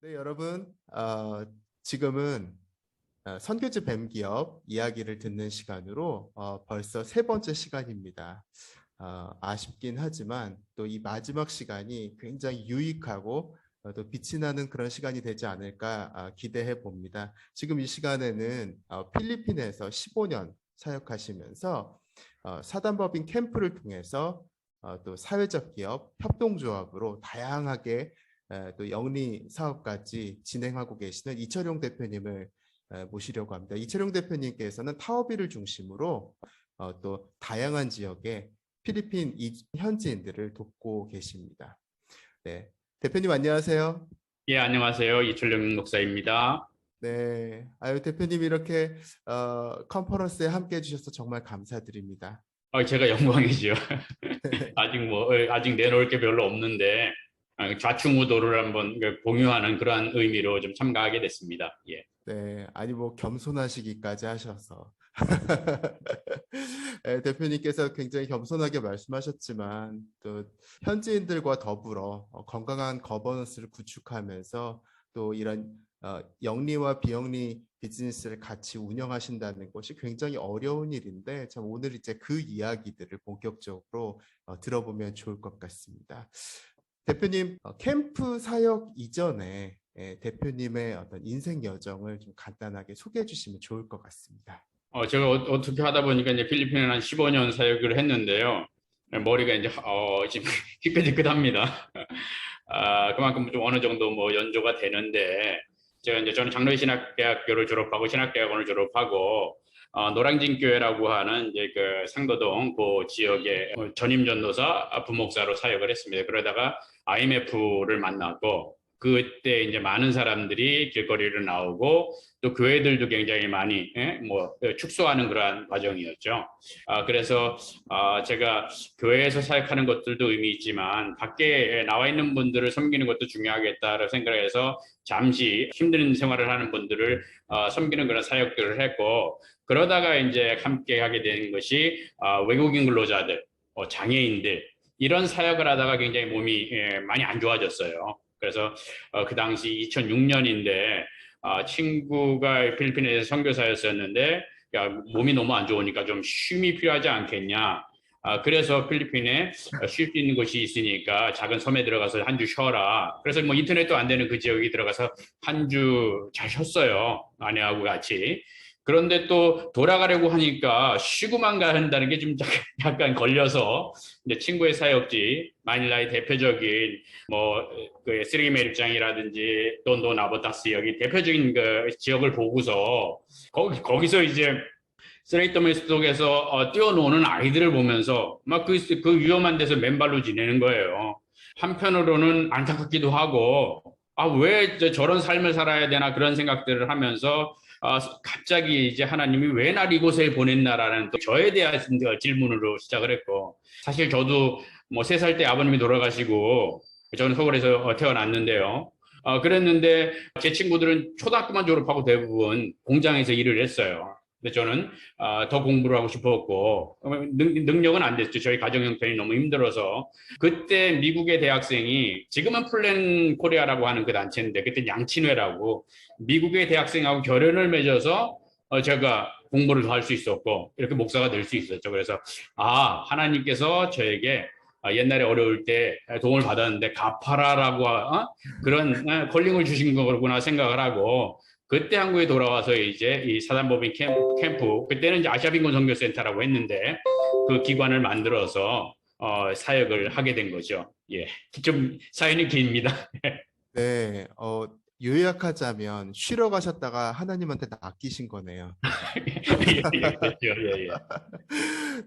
네, 여러분, 지금은 선교지 뱀기업 이야기를 듣는 시간으로 벌써 세 번째 시간입니다. 아쉽긴 하지만 또 이 마지막 시간이 굉장히 유익하고 또 빛이 나는 그런 시간이 되지 않을까 기대해 봅니다. 지금 이 시간에는 필리핀에서 15년 사역하시면서 사단법인 캠프를 통해서 또 사회적 기업, 협동조합으로 다양하게 또 영리 사업까지 진행하고 계시는 이철용 대표님을 모시려고 합니다. 이철용 대표님께서는 타워비를 중심으로 또 다양한 지역의 필리핀 현지인들을 돕고 계십니다. 네, 대표님 안녕하세요. 예, 안녕하세요. 이철용 목사입니다. 네, 아유 대표님 이렇게 컨퍼런스에 함께 해주셔서 정말 감사드립니다. 제가 영광이죠. 아직 내놓을 게 별로 없는데 좌충우돌을 한번 공유하는 그러한 의미로 좀 참가하게 됐습니다. 예. 네, 아니 뭐 겸손하시기까지 하셔서 대표님께서 굉장히 겸손하게 말씀하셨지만 또 현지인들과 더불어 건강한 거버넌스를 구축하면서 또 이런 영리와 비영리 비즈니스를 같이 운영하신다는 것이 굉장히 어려운 일인데 참 오늘 이제 그 이야기들을 본격적으로 들어보면 좋을 것 같습니다. 대표님 캠프 사역 이전에 대표님의 어떤 인생 여정을 좀 간단하게 소개해 주시면 좋을 것 같습니다. 제가 어떻게 하다 보니까 이제 필리핀에 한 15년 사역을 했는데요. 머리가 이제 지금 희끗희끗합니다. 그만큼 좀 어느 정도 뭐 연조가 되는데 저는 장로신학대학교를 졸업하고 신학대학원을 졸업하고 노량진교회라고 하는 이제 그 상도동 그 지역의 전임 전도사 부목사로 사역을 했습니다. 그러다가 IMF를 만났고 그때 이제 많은 사람들이 길거리로 나오고 또 교회들도 굉장히 많이 축소하는 그러한 과정이었죠. 그래서 제가 교회에서 사역하는 것들도 의미 있지만 밖에 나와 있는 분들을 섬기는 것도 중요하겠다라고 생각해서 잠시 힘든 생활을 하는 분들을 섬기는 그런 사역들을 했고 그러다가 이제 함께 하게 된 것이 외국인 근로자들, 장애인들 이런 사역을 하다가 굉장히 몸이 많이 안 좋아졌어요. 그래서 그 당시 2006년인데 친구가 필리핀에서 선교사였었는데 야, 몸이 너무 안 좋으니까 좀 쉼이 필요하지 않겠냐. 그래서 필리핀에 쉴 수 있는 곳이 있으니까 작은 섬에 들어가서 한 주 쉬어라. 그래서 뭐 인터넷도 안 되는 그 지역에 들어가서 한 주 잘 쉬었어요. 아내하고 같이. 그런데 또 돌아가려고 하니까 쉬고만 가한다는 게 좀 약간 걸려서 이제 친구의 사역지 마닐라의 대표적인 그 쓰레기 매립장이라든지 돈도 나보타스 여기 대표적인 그 지역을 보고서 거기서 이제 쓰레기더미 속에서 뛰어노는 아이들을 보면서 막 그 위험한 데서 맨발로 지내는 거예요. 한편으로는 안타깝기도 하고 왜 저런 삶을 살아야 되나 그런 생각들을 하면서 갑자기 이제 하나님이 왜 날 이곳에 보냈나라는 또 저에 대한 질문으로 시작을 했고 사실 저도 뭐 3살 때 아버님이 돌아가시고 저는 서울에서 태어났는데요. 그랬는데 제 친구들은 초등학교만 졸업하고 대부분 공장에서 일을 했어요. 근데 저는 더 공부를 하고 싶었고 능력은 안 됐죠. 저희 가정 형편이 너무 힘들어서 그때 미국의 대학생이 지금은 플랜 코리아라고 하는 그 단체인데 그때 양친회라고 미국의 대학생하고 결연을 맺어서 제가 공부를 더 할 수 있었고 이렇게 목사가 될 수 있었죠. 그래서 하나님께서 저에게 옛날에 어려울 때 도움을 받았는데 갚아라라고 그런 콜링을 주신 거구나 생각을 하고 그때 한국에 돌아와서 이제 이 사단법인 캠프 그때는 이제 아시아빈곤 선교센터라고 했는데 그 기관을 만들어서 사역을 하게 된 거죠. 예, 좀 사연이 깁니다. 네, 요약하자면 쉬러 가셨다가 하나님한테 낚이신 거네요. 예.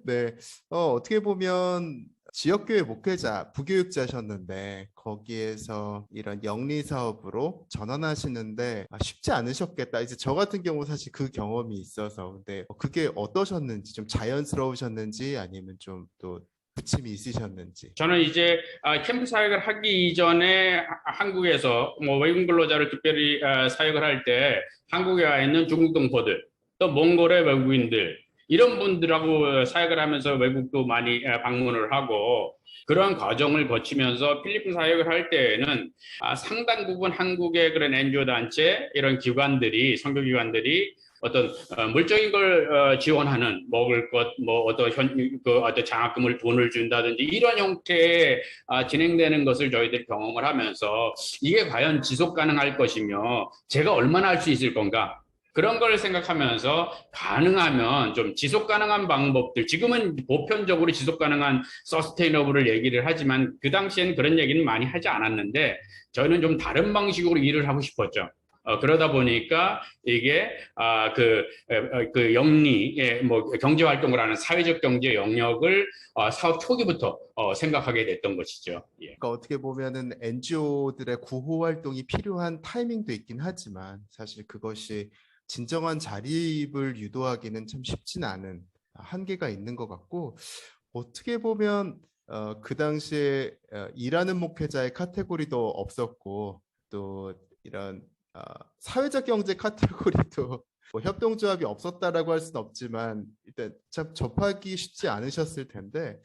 네, 어떻게 보면 지역교회 목회자, 부교육자셨는데 거기에서 이런 영리 사업으로 전환하시는데 쉽지 않으셨겠다. 이제 저 같은 경우 사실 그 경험이 있어서 근데 그게 어떠셨는지 좀 자연스러우셨는지 아니면 좀 또 부침이 있으셨는지. 저는 이제 캠프 사역을 하기 이전에 한국에서 뭐 외국 근로자를 특별히 사역을 할 때 한국에 와 있는 중국 동포들 또 몽골의 외국인들 이런 분들하고 사역을 하면서 외국도 많이 방문을 하고 그러한 과정을 거치면서 필리핀 사역을 할 때에는 상당 부분 한국의 그런 NGO 단체 이런 기관들이 선교기관들이 어떤 물적인 걸 지원하는 먹을 것, 뭐 어떤 어떤 장학금을 돈을 준다든지 이런 형태의 진행되는 것을 저희들이 경험을 하면서 이게 과연 지속 가능할 것이며 제가 얼마나 할 수 있을 건가? 그런 걸 생각하면서 가능하면 좀 지속 가능한 방법들, 지금은 보편적으로 지속 가능한 서스테이너블을 얘기를 하지만 그 당시에는 그런 얘기는 많이 하지 않았는데 저희는 좀 다른 방식으로 일을 하고 싶었죠. 그러다 보니까 이게 그 영리, 뭐 경제 활동을 하는 사회적 경제 영역을 사업 초기부터 생각하게 됐던 것이죠. 예. 그러니까 어떻게 보면은 NGO들의 구호 활동이 필요한 타이밍도 있긴 하지만 사실 그것이 진정한 자립을 유도하기는 참 쉽진 않은 한계가 있는 것 같고 어떻게 보면 그 당시에 일하는 목회자의 카테고리도 없었고 또 이런 사회적 경제 카테고리도 뭐 협동조합이 없었다라고 할 수는 없지만 일단 참 접하기 쉽지 않으셨을 텐데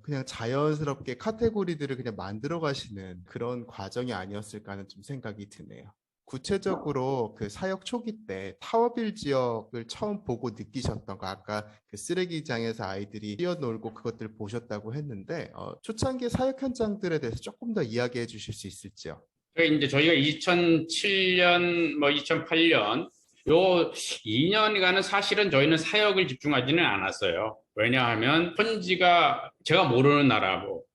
그냥 자연스럽게 카테고리들을 그냥 만들어 가시는 그런 과정이 아니었을까 하는 좀 생각이 드네요. 구체적으로 그 사역 초기 때 타워빌 지역을 처음 보고 느끼셨던 거 아까 그 쓰레기장에서 아이들이 뛰어놀고 그것들 보셨다고 했는데 초창기 사역 현장들에 대해서 조금 더 이야기해 주실 수 있을지요? 이제 저희가 2007년, 뭐 2008년 요 2년간은 사실은 저희는 사역을 집중하지는 않았어요. 왜냐하면 현지가 제가 모르는 나라고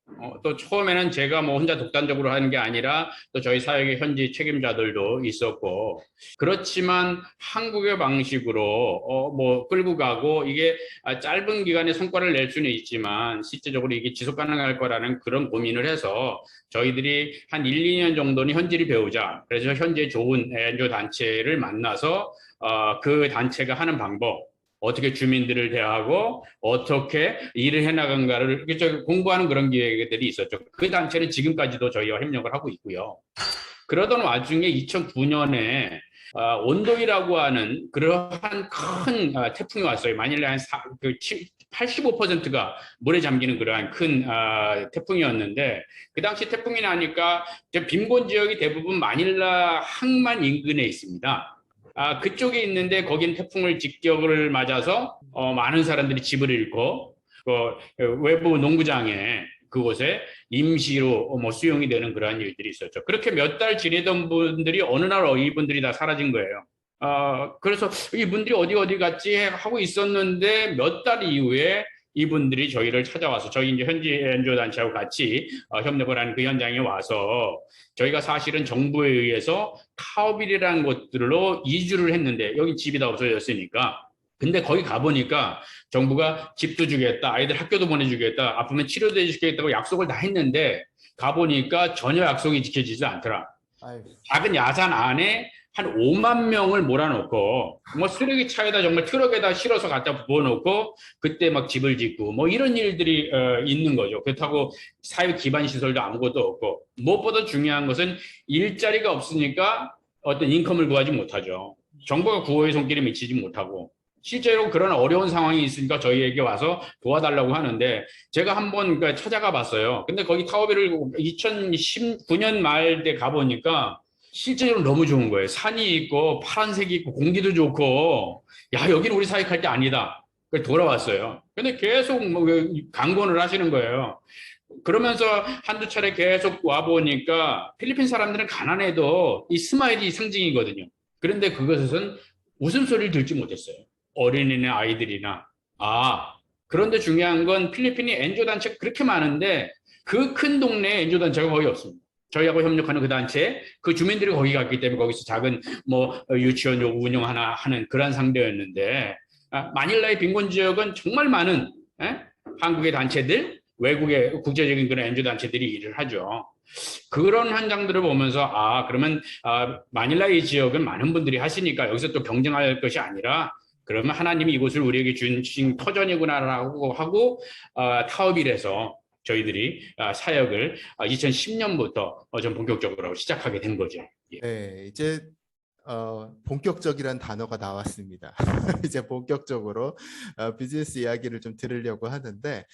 또 처음에는 제가 뭐 혼자 독단적으로 하는 게 아니라 또 저희 사역의 현지 책임자들도 있었고 그렇지만 한국의 방식으로 뭐 끌고 가고 이게 짧은 기간에 성과를 낼 수는 있지만 실제적으로 이게 지속 가능할 거라는 그런 고민을 해서 저희들이 한 1, 2년 정도는 현지를 배우자. 그래서 현재 좋은 NGO 단체를 만나서 그 단체가 하는 방법, 어떻게 주민들을 대하고 어떻게 일을 해나간가를 공부하는 그런 기회들이 있었죠. 그 단체는 지금까지도 저희와 협력을 하고 있고요. 그러던 와중에 2009년에 온도이라고 하는 그러한 큰 태풍이 왔어요. 마닐라에 한 85%가 물에 잠기는 그러한 큰 태풍이었는데 그 당시 태풍이 나니까 빈곤 지역이 대부분 마닐라 항만 인근에 있습니다. 그쪽에 있는데 거긴 태풍을 직격을 맞아서 많은 사람들이 집을 잃고 외부 농구장에 그곳에 임시로 뭐 수용이 되는 그러한 일들이 있었죠. 그렇게 몇 달 지내던 분들이 어느 날 이분들이 다 사라진 거예요. 그래서 이분들이 어디 갔지 하고 있었는데 몇 달 이후에 이분들이 저희를 찾아와서 저희 이제 현지 NGO 단체하고 같이 협력을 하는 그 현장에 와서 저희가 사실은 정부에 의해서 타업일이라는 곳들로 이주를 했는데 여기 집이 다 없어졌으니까 근데 거기 가보니까 정부가 집도 주겠다, 아이들 학교도 보내주겠다, 아프면 치료도 해주겠다고 약속을 다 했는데 가보니까 전혀 약속이 지켜지지 않더라. 아유. 작은 야산 안에 한 5만 명을 몰아놓고 뭐 쓰레기 차에다 정말 트럭에다 실어서 갖다 부어놓고 그때 막 집을 짓고 뭐 이런 일들이 있는 거죠. 그렇다고 사회 기반 시설도 아무것도 없고 무엇보다 중요한 것은 일자리가 없으니까 어떤 인컴을 구하지 못하죠. 정부가 구호의 손길에 미치지 못하고 실제로 그런 어려운 상황이 있으니까 저희에게 와서 도와달라고 하는데 제가 한번 찾아가 봤어요. 근데 거기 타워비를 2019년 말 때 가보니까 실제로 너무 좋은 거예요. 산이 있고 파란색이 있고 공기도 좋고 야 여기는 우리 사역할 때 아니다. 그래서 돌아왔어요. 근데 계속 뭐 강권을 하시는 거예요. 그러면서 한두 차례 계속 와보니까 필리핀 사람들은 가난해도 이 스마일이 상징이거든요. 그런데 그것은 웃음소리를 듣지 못했어요. 어린이나 아이들이나. 그런데 중요한 건 필리핀이 NGO 단체가 그렇게 많은데 그 큰 동네에 NGO 단체가 거의 없습니다. 저희하고 협력하는 그 단체, 그 주민들이 거기 갔기 때문에 거기서 작은 뭐 유치원 운영 하나 하는 그런 상대였는데 마닐라의 빈곤 지역은 정말 많은 한국의 단체들, 외국의 국제적인 그런 NGO 단체들이 일을 하죠. 그런 현장들을 보면서 그러면 마닐라의 지역은 많은 분들이 하시니까 여기서 또 경쟁할 것이 아니라 그러면 하나님이 이곳을 우리에게 주신 터전이구나라고 하고 타업일에서 저희들이 사역을 2010년부터 좀 본격적으로 시작하게 된 거죠. 예. 네, 이제 본격적이란 단어가 나왔습니다. 이제 본격적으로 비즈니스 이야기를 좀 들으려고 하는데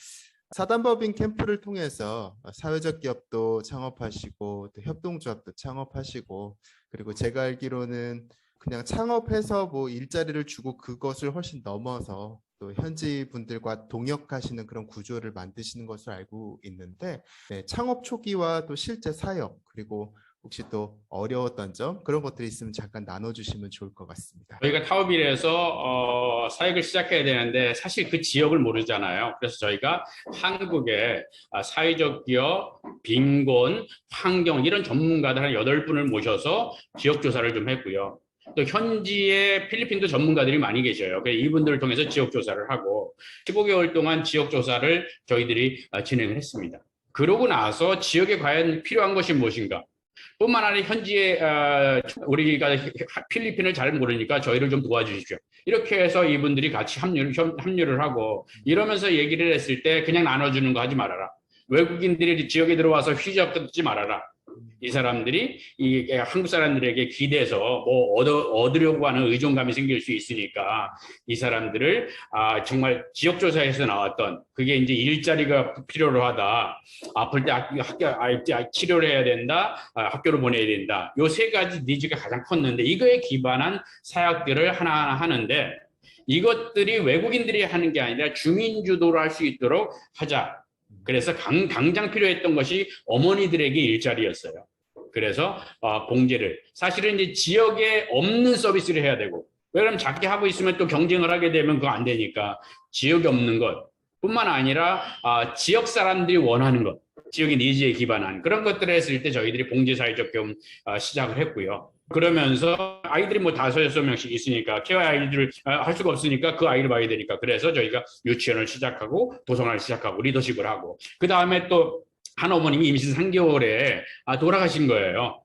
사단법인 캠프를 통해서 사회적 기업도 창업하시고 또 협동조합도 창업하시고 그리고 제가 알기로는 그냥 창업해서 뭐 일자리를 주고 그것을 훨씬 넘어서 또 현지 분들과 동역하시는 그런 구조를 만드시는 것을 알고 있는데 네, 창업 초기와 또 실제 사역 그리고 혹시 또 어려웠던 점 그런 것들이 있으면 잠깐 나눠주시면 좋을 것 같습니다. 저희가 타업일에서 사역을 시작해야 되는데 사실 그 지역을 모르잖아요. 그래서 저희가 한국의 사회적 기업, 빈곤, 환경 이런 전문가들 한 8분을 모셔서 지역 조사를 좀 했고요. 또 현지에 필리핀도 전문가들이 많이 계셔요. 그래서 이분들을 통해서 지역 조사를 하고 15개월 동안 지역 조사를 저희들이 진행을 했습니다. 그러고 나서 지역에 과연 필요한 것이 무엇인가? 뿐만 아니라 현지에 우리가 필리핀을 잘 모르니까 저희를 좀 도와주십시오. 이렇게 해서 이분들이 같이 합류를 하고 이러면서 얘기를 했을 때 그냥 나눠주는 거 하지 말아라. 외국인들이 지역에 들어와서 휘저뜯지 말아라. 이 사람들이 이 한국 사람들에게 기대서 뭐 얻으려고 하는 의존감이 생길 수 있으니까 이 사람들을 정말 지역조사에서 나왔던 그게 이제 일자리가 필요로 하다. 아플 때 치료를 해야 된다. 학교로 보내야 된다. 요 3가지 니즈가 가장 컸는데 이거에 기반한 사역들을 하나하나 하는데 이것들이 외국인들이 하는 게 아니라 주민 주도로 할 수 있도록 하자. 그래서 당장 필요했던 것이 어머니들에게 일자리였어요. 그래서 봉제를 사실은 이제 지역에 없는 서비스를 해야 되고 왜냐하면 작게 하고 있으면 또 경쟁을 하게 되면 그거 안 되니까 지역이 없는 것 뿐만 아니라 지역 사람들이 원하는 것 지역의 니즈에 기반한 그런 것들을 했을 때 저희들이 봉제 사회적 겸 시작을 했고요. 그러면서 아이들이 뭐 5-6명씩 있으니까 케어 아이들을 할 수가 없으니까 그 아이를 봐야 되니까 그래서 저희가 유치원을 시작하고 도서관을 시작하고 리더십을 하고 그 다음에 또 한 어머님이 임신 3개월에 돌아가신 거예요.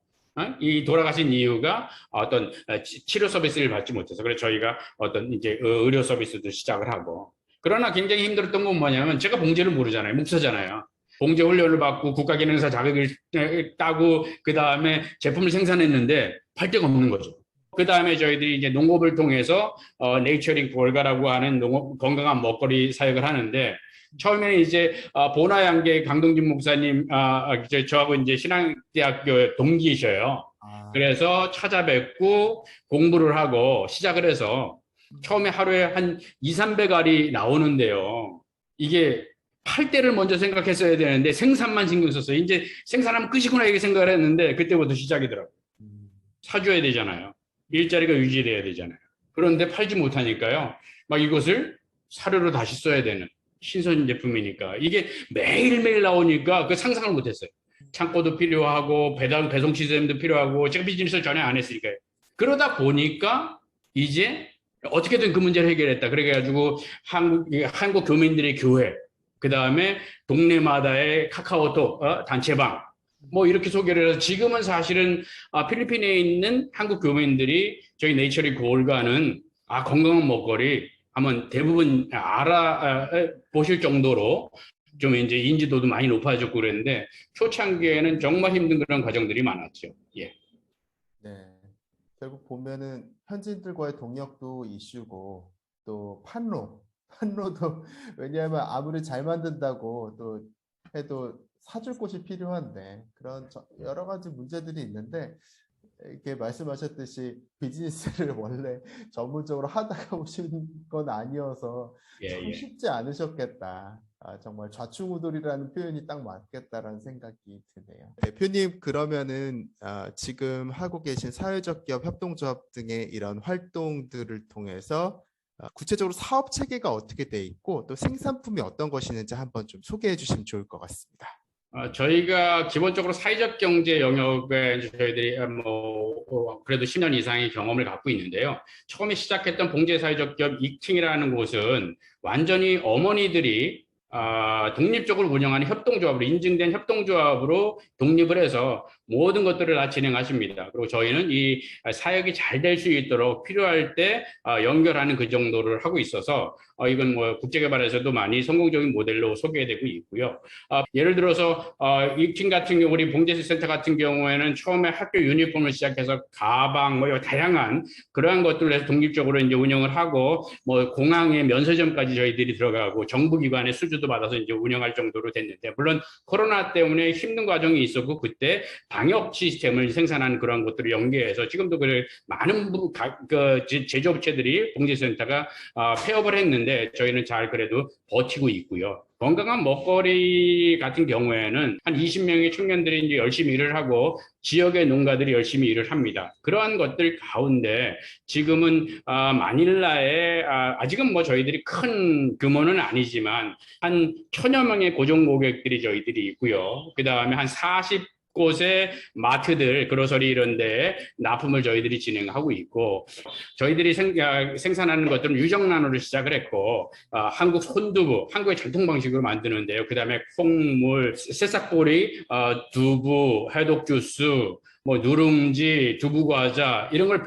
이 돌아가신 이유가 어떤 치료 서비스를 받지 못해서 그래서 저희가 어떤 이제 의료 서비스도 시작을 하고 그러나 굉장히 힘들었던 건 뭐냐면 제가 봉제를 모르잖아요. 목사잖아요. 봉제 훈련을 받고 국가기능사 자격을 따고 그 다음에 제품을 생산했는데 팔 데가 없는 거죠. 그 다음에 저희들이 이제 농업을 통해서 네이처링 골가라고 하는 건강한 먹거리 사역을 하는데 처음에는 이제 보나양계 강동진 목사님 저하고 이제 신앙대학교 동기이셔요. 그래서 찾아뵙고 공부를 하고 시작을 해서 처음에 하루에 한 200~300알이 나오는데요. 이게 팔 때를 먼저 생각했어야 되는데 생산만 신경 썼어요. 이제 생산하면 끝이구나 이렇게 생각을 했는데 그때부터 시작이더라고요. 사줘야 되잖아요. 일자리가 유지돼야 되잖아요. 그런데 팔지 못하니까요. 막 이것을 사료로 다시 써야 되는 신선 제품이니까 이게 매일매일 나오니까 그 상상을 못했어요. 창고도 필요하고 배송 시스템도 필요하고 제가 비즈니스를 전혀 안 했으니까요. 그러다 보니까 이제 어떻게든 그 문제를 해결했다. 그래가지고 한국 교민들의 교회 그 다음에 동네마다의 카카오톡 단체방 뭐 이렇게 소개를 해서 지금은 사실은 필리핀에 있는 한국 교민들이 저희 네이처리 골가는 건강한 먹거리 한번 대부분 알아보실 정도로 좀 이제 인지도도 많이 높아졌고 그랬는데 초창기에는 정말 힘든 그런 과정들이 많았죠. 예. 네. 결국 보면은 현지인들과의 동역도 이슈고 또 판로도 왜냐하면 아무리 잘 만든다고 또 해도 사줄 곳이 필요한데 그런 여러 가지 문제들이 있는데 이렇게 말씀하셨듯이 비즈니스를 원래 전문적으로 하다가 오신 건 아니어서 참 쉽지 않으셨겠다. 정말 좌충우돌이라는 표현이 딱 맞겠다라는 생각이 드네요. 대표님 그러면은 지금 하고 계신 사회적 기업 협동조합 등의 이런 활동들을 통해서 구체적으로 사업 체계가 어떻게 돼 있고 또 생산품이 어떤 것이 있는지 한번 좀 소개해 주시면 좋을 것 같습니다. 저희가 기본적으로 사회적 경제 영역에 저희들이 그래도 10년 이상의 경험을 갖고 있는데요. 처음에 시작했던 봉제 사회적 기업 익팅이라는 곳은 완전히 어머니들이 독립적으로 운영하는 협동조합으로 인증된 협동조합으로 독립을 해서 모든 것들을 다 진행하십니다. 그리고 저희는 이 사역이 잘 될 수 있도록 필요할 때 연결하는 그 정도를 하고 있어서 이건 뭐 국제개발에서도 많이 성공적인 모델로 소개되고 있고요. 예를 들어서 이 팀 같은 경우 우리 봉제센터 같은 경우에는 처음에 학교 유니폼을 시작해서 가방 뭐 다양한 그러한 것들을 해서 독립적으로 이제 운영을 하고 뭐 공항에 면세점까지 저희들이 들어가고 정부기관의 수주도 받아서 이제 운영할 정도로 됐는데 물론 코로나 때문에 힘든 과정이 있었고 그때 방역 시스템을 생산하는 그런 것들을 연계해서 지금도 그 많은 제조업체들이 봉제센터가 폐업을 했는데 저희는 잘 그래도 버티고 있고요. 건강한 먹거리 같은 경우에는 한 20명의 청년들이 이제 열심히 일을 하고 지역의 농가들이 열심히 일을 합니다. 그러한 것들 가운데 지금은 마닐라에 아직은 뭐 저희들이 큰 규모는 아니지만 한 1000여 명의 고정 고객들이 저희들이 있고요. 그 다음에 한 40곳의 마트들, 그로서리 이런 데 납품을 저희들이 진행하고 있고 저희들이 생산하는 것들은 유정란으로 시작을 했고 한국 손두부, 한국의 전통 방식으로 만드는데요. 그 다음에 콩물, 새싹보리, 두부, 해독 주스, 뭐 누룽지, 두부과자 이런 걸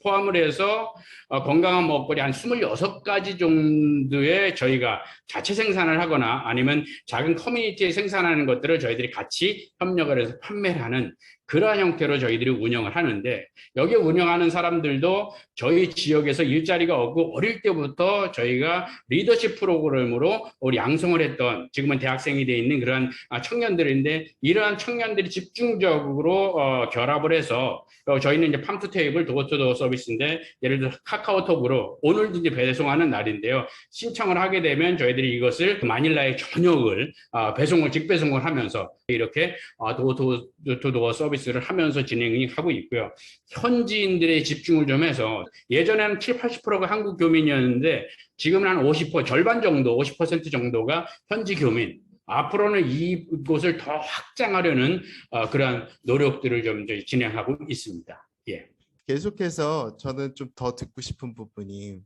포함을 해서 건강한 먹거리 한 26가지 정도의 저희가 자체 생산을 하거나 아니면 작은 커뮤니티에 생산하는 것들을 저희들이 같이 협력을 해서 판매를 하는 그러한 형태로 저희들이 운영을 하는데 여기 운영하는 사람들도 저희 지역에서 일자리가 없고 어릴 때부터 저희가 리더십 프로그램으로 우리 양성을 했던 지금은 대학생이 돼 있는 그러한 청년들인데 이러한 청년들이 집중적으로 결합을 해서 저희는 이제 팜투 테이블 도어투도어 서비스인데 예를 들어 카카오톡으로 오늘도 이제 배송하는 날인데요. 신청을 하게 되면 저희들이 이것을 마닐라의 전역을 배송을 직배송을 하면서 이렇게 도어투도어 서비스를 하면서 진행하고 있고요. 현지인들의 집중을 좀 해서 예전에는 7, 80%가 한국 교민이었는데 지금은 한 50%, 절반 정도, 50% 정도가 현지 교민. 앞으로는 이곳을 더 확장하려는 그러한 노력들을 좀 진행하고 있습니다. 예. 계속해서 저는 좀 더 듣고 싶은 부분이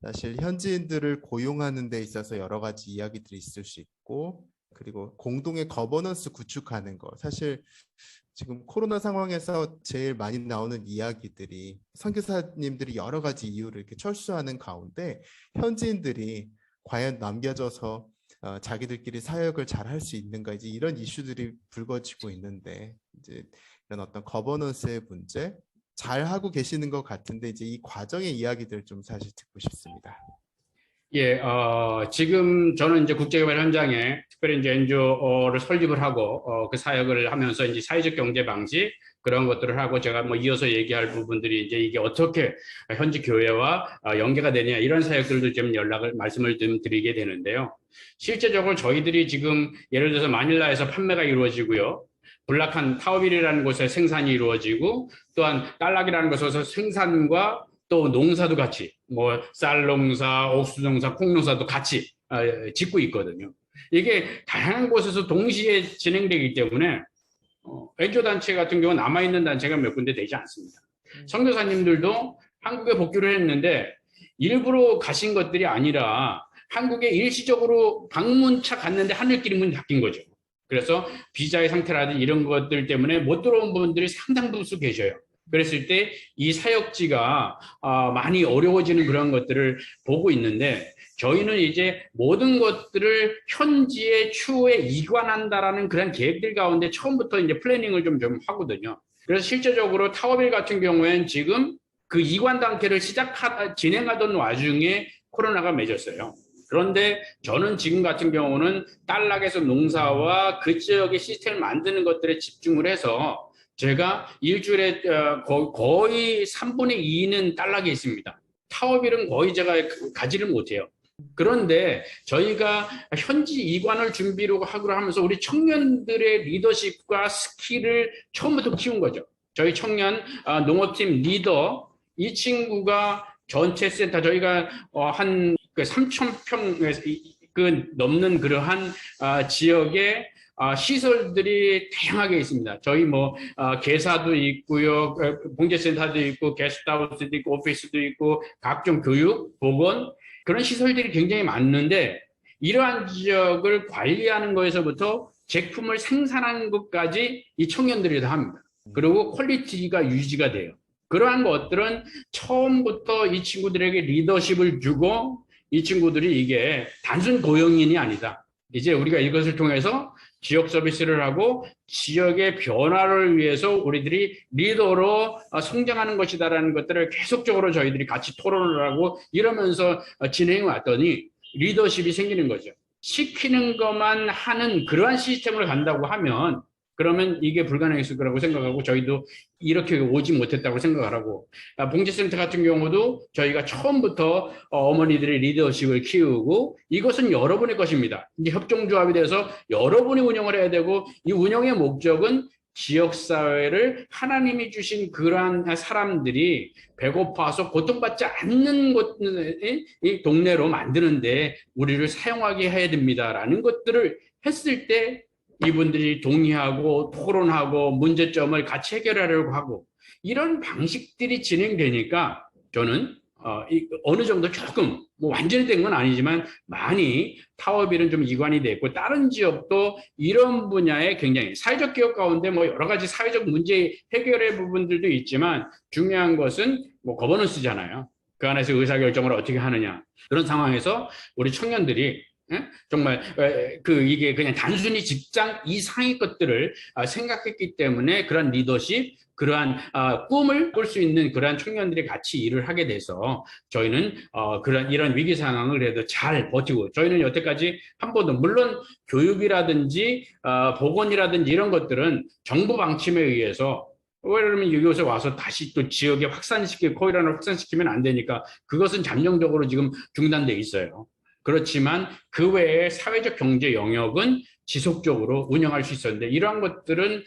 사실 현지인들을 고용하는 데 있어서 여러 가지 이야기들이 있을 수 있고 그리고 공동의 거버넌스 구축하는 거 사실 지금 코로나 상황에서 제일 많이 나오는 이야기들이 선교사님들이 여러 가지 이유를 이렇게 철수하는 가운데 현지인들이 과연 남겨져서 자기들끼리 사역을 잘 할 수 있는가 이제 이런 이슈들이 불거지고 있는데 이제 이런 어떤 거버넌스의 문제 잘 하고 계시는 것 같은데 이제 이 과정의 이야기들 좀 사실 듣고 싶습니다. 예, 지금 저는 이제 국제개발 현장에 특별히 이제 NGO를 설립을 하고 그 사역을 하면서 이제 사회적 경제 방식 그런 것들을 하고 제가 뭐 이어서 얘기할 부분들이 이제 이게 어떻게 현지 교회와 연계가 되냐 이런 사역들도 좀 말씀을 좀 드리게 되는데요. 실제적으로 저희들이 지금 예를 들어서 마닐라에서 판매가 이루어지고요. 블락한 타오빌이라는 곳에 생산이 이루어지고 또한 딸락이라는 곳에서 생산과 또 농사도 같이 뭐 쌀 농사, 옥수수 농사, 콩 농사도 같이 짓고 있거든요. 이게 다양한 곳에서 동시에 진행되기 때문에 NGO 단체 같은 경우는 남아있는 단체가 몇 군데 되지 않습니다. 선교사님들도 한국에 복귀를 했는데 일부러 가신 것들이 아니라 한국에 일시적으로 방문차 갔는데 하늘길이 문이 닫힌 거죠. 그래서 비자의 상태라든지 이런 것들 때문에 못 들어온 분들이 상당 부수 계셔요. 그랬을 때 이 사역지가 많이 어려워지는 그런 것들을 보고 있는데 저희는 이제 모든 것들을 현지의 추후에 이관한다라는 그런 계획들 가운데 처음부터 이제 플래닝을 좀 하거든요. 그래서 실제적으로 타워빌 같은 경우에는 지금 그 이관 단계를 진행하던 와중에 코로나가 맺었어요. 그런데 저는 지금 같은 경우는 딸락에서 농사와 그 지역의 시스템을 만드는 것들에 집중을 해서 제가 일주일에 거의 3분의 2는 딸락에 있습니다. 타워빌은 거의 제가 가지를 못해요. 그런데 저희가 현지 이관을 준비로 하면서 우리 청년들의 리더십과 스킬을 처음부터 키운 거죠. 저희 청년 농업팀 리더 이 친구가 전체 센터 저희가 한 3,000평 넘는 그러한 지역에 시설들이 다양하게 있습니다. 저희 개사도 있고요, 봉제센터도 있고, 게스트하우스도 있고, 오피스도 있고, 각종 교육, 보건 그런 시설들이 굉장히 많은데 이러한 지역을 관리하는 거에서부터 제품을 생산하는 것까지 이 청년들이 다 합니다. 그리고 퀄리티가 유지가 돼요. 그러한 것들은 처음부터 이 친구들에게 리더십을 주고 이 친구들이 이게 단순 고용인이 아니다. 이제 우리가 이것을 통해서 지역 서비스를 하고 지역의 변화를 위해서 우리들이 리더로 성장하는 것이다라는 것들을 계속적으로 저희들이 같이 토론을 하고 이러면서 진행해 왔더니 리더십이 생기는 거죠. 시키는 것만 하는 그러한 시스템을 간다고 하면 그러면 이게 불가능했을 거라고 생각하고 저희도 이렇게 오지 못했다고 생각을 하고 봉지센터 같은 경우도 저희가 처음부터 어머니들의 리더십을 키우고 이것은 여러분의 것입니다. 이제 협동조합이 돼서 여러분이 운영을 해야 되고 이 운영의 목적은 지역사회를 하나님이 주신 그러한 사람들이 배고파서 고통받지 않는 곳, 이 동네로 만드는데 우리를 사용하게 해야 됩니다라는 것들을 했을 때 이분들이 동의하고 토론하고 문제점을 같이 해결하려고 하고 이런 방식들이 진행되니까 저는 어느 정도 조금 뭐 완전히 된 건 아니지만 많이 타워빌은 좀 이관이 됐고 다른 지역도 이런 분야에 굉장히 사회적 기업 가운데 뭐 여러 가지 사회적 문제 해결의 부분들도 있지만 중요한 것은 뭐 거버넌스잖아요. 그 안에서 의사결정을 어떻게 하느냐 그런 상황에서 우리 청년들이 정말 이게 그냥 단순히 직장 이상의 것들을 생각했기 때문에 그런 리더십, 그러한 꿈을 꿀 수 있는 그러한 청년들이 같이 일을 하게 돼서 저희는 이런 위기 상황을 그래도 잘 버티고 저희는 여태까지 한 번도 물론 교육이라든지 보건이라든지 이런 것들은 정부 방침에 의해서 왜냐하면 이곳에 와서 다시 또 지역에 코로나를 확산시키면 안 되니까 그것은 잠정적으로 지금 중단돼 있어요. 그렇지만 그 외에 사회적 경제 영역은 지속적으로 운영할 수 있었는데 이러한 것들은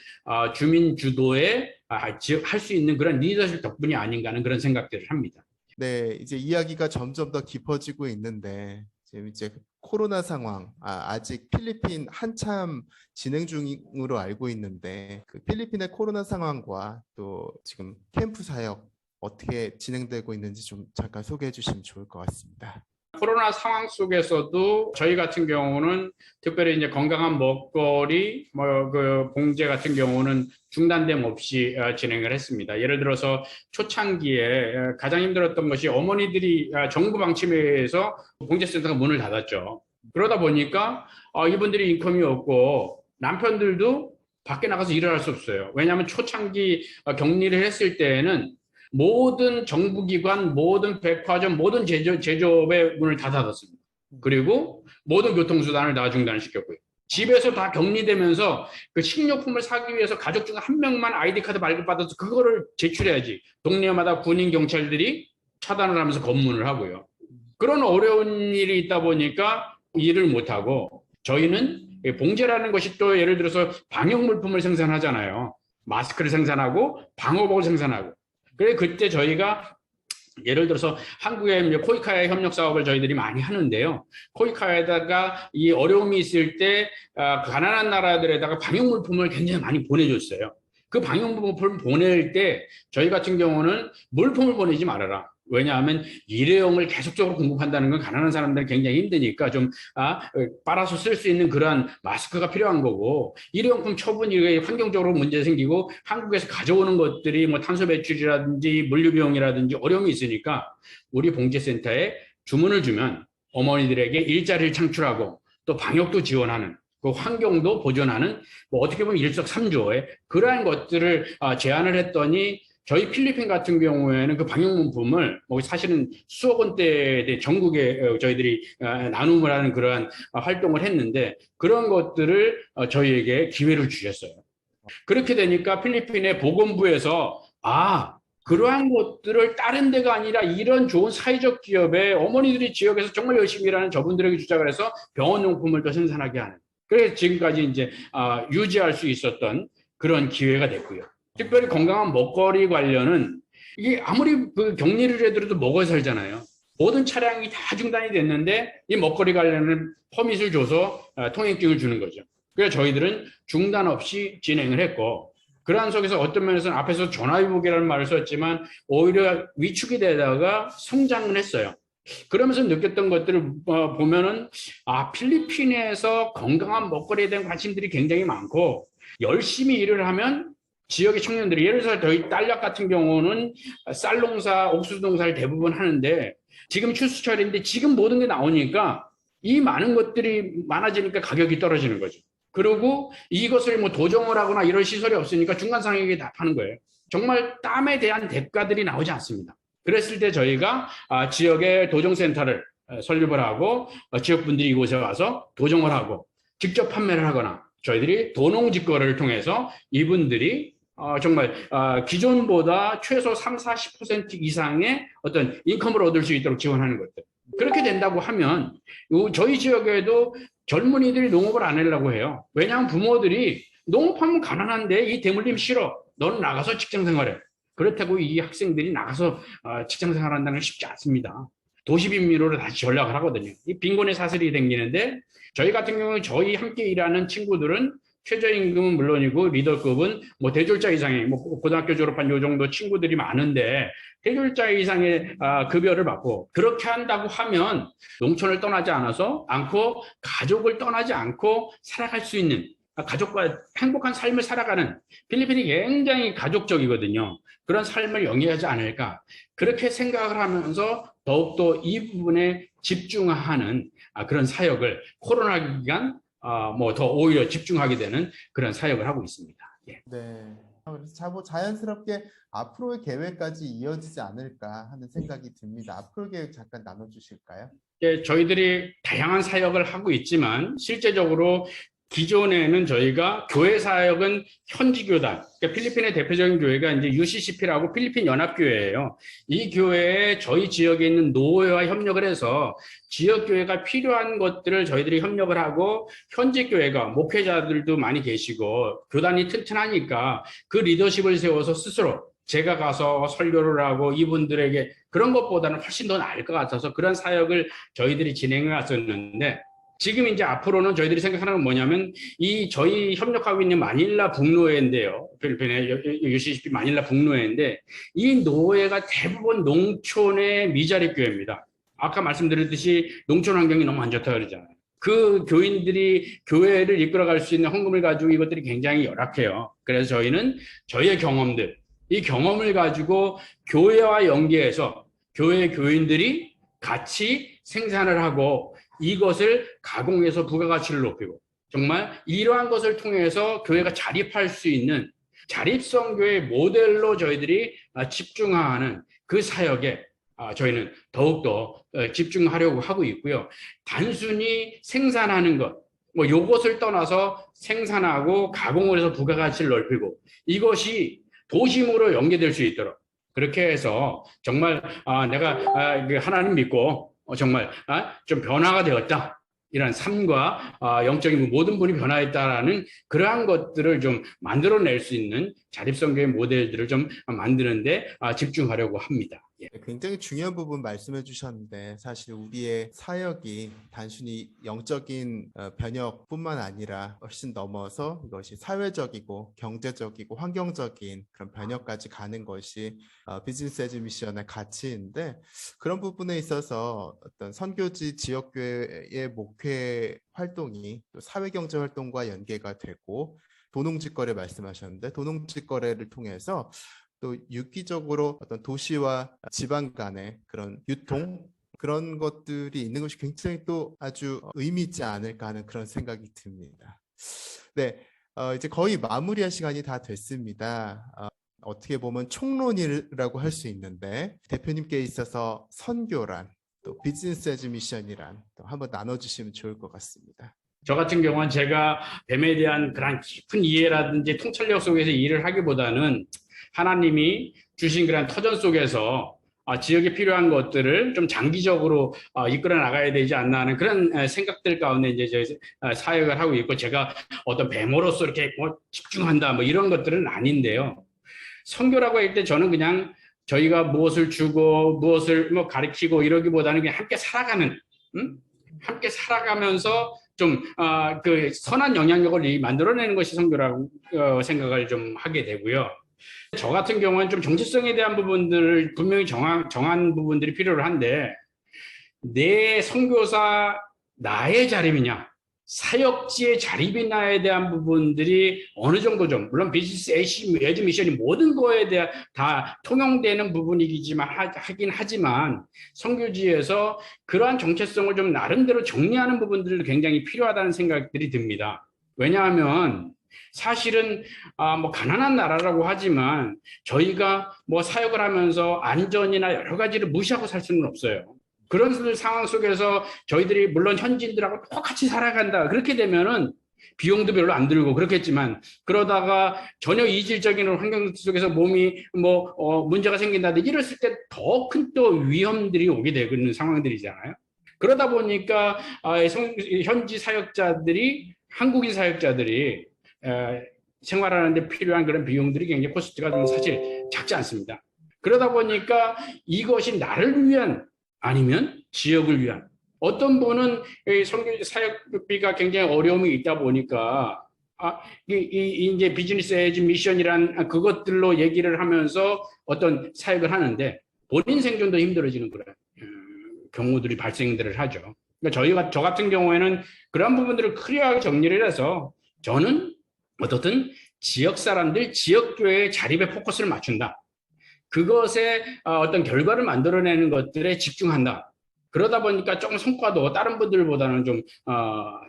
주민 주도에 할 수 있는 그런 리더십 덕분이 아닌가 하는 그런 생각들을 합니다. 네, 이제 이야기가 점점 더 깊어지고 있는데 지금 이제 코로나 상황, 아직 필리핀 한참 진행 중으로 알고 있는데 그 필리핀의 코로나 상황과 또 지금 캠프 사역 어떻게 진행되고 있는지 좀 잠깐 소개해 주시면 좋을 것 같습니다. 코로나 상황 속에서도 저희 같은 경우는 특별히 이제 건강한 먹거리, 그 봉제 같은 경우는 중단됨 없이 진행을 했습니다. 예를 들어서 초창기에 가장 힘들었던 것이 어머니들이 정부 방침에 의해서 봉제센터가 문을 닫았죠. 그러다 보니까 이분들이 인컴이 없고 남편들도 밖에 나가서 일을 할 수 없어요. 왜냐하면 초창기 격리를 했을 때에는 모든 정부기관, 모든 백화점, 모든 제조업의 문을 다 닫았습니다. 그리고 모든 교통수단을 다 중단시켰고요. 집에서 다 격리되면서 그 식료품을 사기 위해서 가족 중 한 명만 아이디카드 발급받아서 그거를 제출해야지. 동네마다 군인, 경찰들이 차단을 하면서 검문을 하고요. 그런 어려운 일이 있다 보니까 일을 못하고 저희는 봉제라는 것이 또 예를 들어서 방역 물품을 생산하잖아요. 마스크를 생산하고 방호복을 생산하고 그래 그때 저희가 예를 들어서 한국의 코이카의 협력 사업을 저희들이 많이 하는데요. 코이카에다가 이 어려움이 있을 때 가난한 나라들에다가 방역 물품을 굉장히 많이 보내줬어요. 그 방역 물품을 보낼 때 저희 같은 경우는 물품을 보내지 말아라. 왜냐하면 일회용을 계속적으로 공급한다는 건 가난한 사람들은 굉장히 힘드니까 좀 빨아서 쓸 수 있는 그러한 마스크가 필요한 거고 일회용품 처분이 환경적으로 문제 생기고 한국에서 가져오는 것들이 뭐 탄소 배출이라든지 물류 비용이라든지 어려움이 있으니까 우리 봉제센터에 주문을 주면 어머니들에게 일자리를 창출하고 또 방역도 지원하는 그 환경도 보존하는 뭐 어떻게 보면 일석삼조의 그러한 것들을 제안을 했더니 저희 필리핀 같은 경우에는 그 방역물품을 사실은 수억 원대 전국에 저희들이 나눔을 하는 그러한 활동을 했는데 그런 것들을 저희에게 기회를 주셨어요. 그렇게 되니까 필리핀의 보건부에서 그러한 것들을 다른 데가 아니라 이런 좋은 사회적 기업에 어머니들이 지역에서 정말 열심히 일하는 저분들에게 주자고 해서 병원용품을 더 생산하게 하는 그래서 지금까지 이제 유지할 수 있었던 그런 기회가 됐고요. 특별히 건강한 먹거리 관련은 이게 아무리 그 격리를 해도 먹어야 살잖아요. 모든 차량이 다 중단이 됐는데 이 먹거리 관련은 퍼밋을 줘서 통행증을 주는 거죠. 그래서 저희들은 중단 없이 진행을 했고 그러한 속에서 어떤 면에서는 앞에서 전화위복이라는 말을 썼지만 오히려 위축이 되다가 성장을 했어요. 그러면서 느꼈던 것들을 보면은 필리핀에서 건강한 먹거리에 대한 관심들이 굉장히 많고 열심히 일을 하면 지역의 청년들이 예를 들어서 저희 딸력 같은 경우는 쌀 농사, 옥수수 농사를 대부분 하는데 지금 추수철인데 지금 모든 게 나오니까 이 많은 것들이 많아지니까 가격이 떨어지는 거죠. 그리고 이것을 뭐 도정을 하거나 이런 시설이 없으니까 중간 상인에게 다 파는 거예요. 정말 땀에 대한 대가들이 나오지 않습니다. 그랬을 때 저희가 지역의 도정센터를 설립을 하고 지역분들이 이곳에 와서 도정을 하고 직접 판매를 하거나 저희들이 도농직거래를 통해서 이분들이 정말 기존보다 최소 3, 40% 이상의 어떤 인컴을 얻을 수 있도록 지원하는 것들. 그렇게 된다고 하면 저희 지역에도 젊은이들이 농업을 안 하려고 해요. 왜냐하면 부모들이 농업하면 가난한데 이 대물림 싫어. 너는 나가서 직장 생활해. 그렇다고 이 학생들이 나가서 직장 생활한다는 건 쉽지 않습니다. 도시빈민으로 다시 전락을 하거든요. 이 빈곤의 사슬이 생기는데 저희 같은 경우는 저희 함께 일하는 친구들은 최저임금은 물론이고 리더급은 뭐 대졸자 이상의 뭐 고등학교 졸업한 요 정도 친구들이 많은데 대졸자 이상의 급여를 받고 그렇게 한다고 하면 농촌을 떠나지 않고 가족을 떠나지 않고 살아갈 수 있는 가족과 행복한 삶을 살아가는 필리핀이 굉장히 가족적이거든요. 그런 삶을 영위하지 않을까 그렇게 생각을 하면서 더욱더 이 부분에 집중하는 그런 사역을 코로나 기간 뭐 더 오히려 집중하게 되는 그런 사역을 하고 있습니다. 예. 네. 그래서 자연스럽게 앞으로의 계획까지 이어지지 않을까 하는 생각이 듭니다. 앞으로 계획 잠깐 나눠주실까요? 예, 저희들이 다양한 사역을 하고 있지만 실제적으로 기존에는 저희가 교회 사역은 현지교단, 그러니까 필리핀의 대표적인 교회가 이제 UCCP라고 필리핀 연합교회예요. 이 교회에 저희 지역에 있는 노회와 협력을 해서 지역 교회가 필요한 것들을 저희들이 협력을 하고 현지 교회가 목회자들도 많이 계시고 교단이 튼튼하니까 그 리더십을 세워서 스스로 제가 가서 설교를 하고 이분들에게 그런 것보다는 훨씬 더 나을 것 같아서 그런 사역을 저희들이 진행해 왔었는데 지금 이제 앞으로는 저희들이 생각하는 건 뭐냐면 이 저희 협력하고 있는 마닐라 북노회인데요. 필리핀의 UCCP 마닐라 북노회인데 이 노회가 대부분 농촌의 미자립 교회입니다. 아까 말씀드렸듯이 농촌 환경이 너무 안 좋다 그러잖아요. 그 교인들이 교회를 이끌어갈 수 있는 헌금을 가지고 이것들이 굉장히 열악해요. 그래서 저희는 저희의 경험들, 이 경험을 가지고 교회와 연계해서 교회 교인들이 같이 생산을 하고 이것을 가공해서 부가가치를 높이고 정말 이러한 것을 통해서 교회가 자립할 수 있는 자립성교회 모델로 저희들이 집중하는 그 사역에 저희는 더욱더 집중하려고 하고 있고요. 단순히 생산하는 것, 뭐 요것을 떠나서 생산하고 가공을 해서 부가가치를 넓히고 이것이 도심으로 연계될 수 있도록 그렇게 해서 정말 내가 하나님 믿고 정말 좀 변화가 되었다. 이런 삶과 영적인 모든 분이 변화했다라는 그러한 것들을 좀 만들어낼 수 있는 자립성교회 모델들을 좀 만드는데 집중하려고 합니다. 예. 굉장히 중요한 부분 말씀해 주셨는데 사실 우리의 사역이 단순히 영적인 변혁뿐만 아니라 훨씬 넘어서 이것이 사회적이고 경제적이고 환경적인 그런 변혁까지 가는 것이 비즈니스 에즈 미션의 가치인데 그런 부분에 있어서 어떤 선교지 지역교회의 목회 활동이 또 사회경제 활동과 연계가 되고 도농직거래 말씀하셨는데 도농직거래를 통해서 또 유기적으로 어떤 도시와 지방 간의 그런 유통 그런 것들이 있는 것이 굉장히 또 아주 의미 있지 않을까 하는 그런 생각이 듭니다. 네, 이제 거의 마무리할 시간이 다 됐습니다. 어떻게 보면 총론이라고 할 수 있는데 대표님께 있어서 선교란 또 비즈니스 에즈 미션이란 또 한번 나눠주시면 좋을 것 같습니다. 저 같은 경우는 제가 뱀에 대한 그런 깊은 이해라든지 통찰력 속에서 일을 하기보다는 하나님이 주신 그런 터전 속에서 지역에 필요한 것들을 좀 장기적으로 이끌어 나가야 되지 않나 하는 그런 생각들 가운데 이제 저희 사역을 하고 있고 제가 어떤 뱀으로서 이렇게 뭐 집중한다 뭐 이런 것들은 아닌데요. 선교라고 할 때 저는 그냥 저희가 무엇을 주고 무엇을 뭐 가르치고 이러기보다는 그냥 함께 살아가는, 함께 살아가면서 좀 그 선한 영향력을 만들어내는 것이 선교라고 생각을 좀 하게 되고요. 저 같은 경우는 좀 정체성에 대한 부분들을 분명히 정한 부분들이 필요로 한데 내 선교사 나의 자립이냐, 사역지의 자립이냐에 대한 부분들이 어느 정도 좀, 물론 비즈니스 에이지 미션이 모든 거에 대한 다 통용되는 부분이지만 하긴 하지만 선교지에서 그러한 정체성을 좀 나름대로 정리하는 부분들도 굉장히 필요하다는 생각들이 듭니다. 왜냐하면 사실은 뭐 가난한 나라라고 하지만 저희가 뭐 사역을 하면서 안전이나 여러 가지를 무시하고 살 수는 없어요. 그런 상황 속에서 저희들이 물론 현지인들하고 똑같이 살아간다. 그렇게 되면은 비용도 별로 안 들고 그렇겠지만 그러다가 전혀 이질적인 환경 속에서 몸이 문제가 생긴다든지 이랬을 때 더 큰 또 위험들이 오게 되는 상황들이잖아요. 그러다 보니까 현지 사역자들이 한국인 사역자들이 생활하는데 필요한 그런 비용들이 굉장히 코스트가 좀 사실 작지 않습니다. 그러다 보니까 이것이 나를 위한 아니면 지역을 위한 어떤 분은 선교 사역비가 굉장히 어려움이 있다 보니까 이제 비즈니스 에이지 미션이란 그것들로 얘기를 하면서 어떤 사역을 하는데 본인 생존도 힘들어지는 그런 경우들이 발생들을 하죠. 그러니까 저 같은 경우에는 그런 부분들을 클리어하게 정리를 해서 저는 어떻든 지역 사람들, 지역교회의 자립에 포커스를 맞춘다. 그것에 어떤 결과를 만들어내는 것들에 집중한다. 그러다 보니까 조금 성과도 다른 분들보다는 좀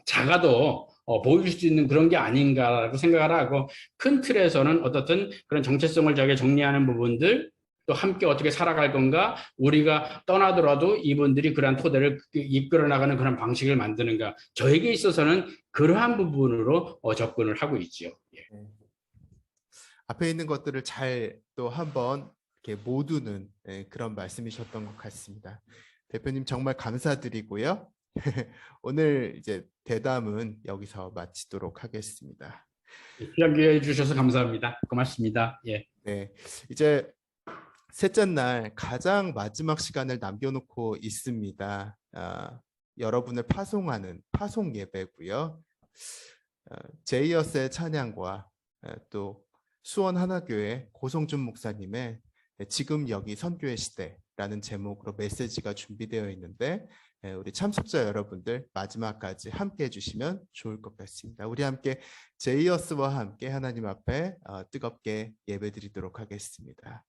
작아도 보일 수 있는 그런 게 아닌가라고 생각을 하고 큰 틀에서는 어떻든 그런 정체성을 저게 정리하는 부분들 또 함께 어떻게 살아갈 건가 우리가 떠나더라도 이분들이 그러한 토대를 이끌어 나가는 그런 방식을 만드는가 저에게 있어서는 그러한 부분으로 접근을 하고 있지요. 예. 앞에 있는 것들을 잘 또 한번 이렇게 모두는 그런 말씀이셨던 것 같습니다. 대표님 정말 감사드리고요. 오늘 이제 대담은 여기서 마치도록 하겠습니다. 시간 기회해 주셔서 감사합니다. 고맙습니다. 예. 네, 이제 셋째 날 가장 마지막 시간을 남겨놓고 있습니다. 여러분을 파송하는 파송 예배고요. 제이어스의 찬양과 또 수원 하나교회 고성준 목사님의 지금 여기 선교의 시대라는 제목으로 메시지가 준비되어 있는데 우리 참석자 여러분들 마지막까지 함께 해주시면 좋을 것 같습니다. 우리 함께 제이어스와 함께 하나님 앞에 뜨겁게 예배드리도록 하겠습니다.